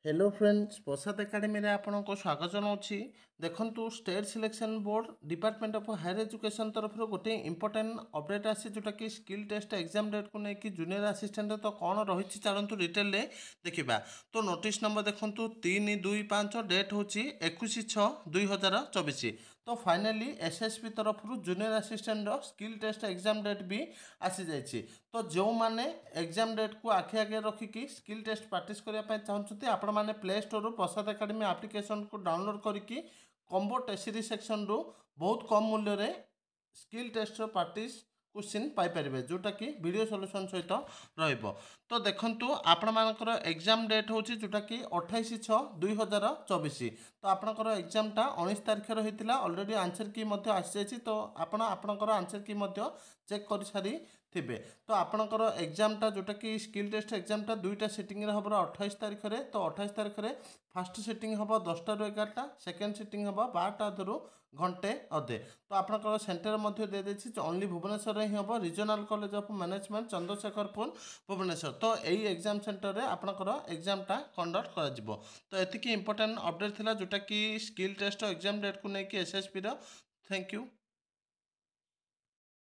Hello friends प्रसाद academy रे आपनको स्वागत जनाऊँगी। देखंतु state selection board department of higher education तरफ गोटे इंपोर्टेंट अपडेट आसी जोटा कि स्किल टेस्ट एग्जाम डेट को लेकिन जूनियर असिस्टेंट तो कौन रही चलतु डिटेल देखा। तो नोटिस नंबर देखंतु 3-2-5 डेट हूँ 21/6/2024। तो फाइनाली एसएसपी तरफ junior assistant skill test exam date भी आसी जाइए। तो जो मैंने एग्जाम डेट को आखि आगे रखिकी स्किल टेस्ट प्रैक्टिस करने चाहते आपण मैंने play store Prasad academy application को डाउनलोड करके कॉम्बो टेस्टरी सेक्शन रु बहुत कम मूल्य रे skill test practice question paper जोटा कि वीडियो सॉल्यूशन सहित रहिबो। तो देखंतु आपण मानकर एग्जाम डेट होची जोटा कि 28/6/2024। तो आपणकर एग्जामटा 19 तारिख होता ऑलरेडी आंसर की मध्य आसी जाइए। तो आपणकर आंसर की मध्य चेक कर सारी थे। तो आपणकर एग्जामटा जोटा कि स्किल टेस्ट एग्जामटा दुईटा सिटिंग हम 28 तारिख रे। तो 28 तारिख रे फास्ट सिटिंग हम 10टा ରୁ 11टा, सेकेंड सिटिंग हम 12टा ରୁ घंटे अधे। तो आपणकर सेंटर मध्य दे देछि ओनली भुवनेश्वर ही हम regional college of management Chandrasekharpur Bhubaneswar. तो यही एग्जाम सेंटर रे आपणकर एग्जामटा कंडक्ट करा जिवो। तो एतिकी इंपोर्टेंट अपडेट थिला जोटा कि स्किल टेस्ट एग्जाम डेट को लेकिन एसएसपी रो। Thank you.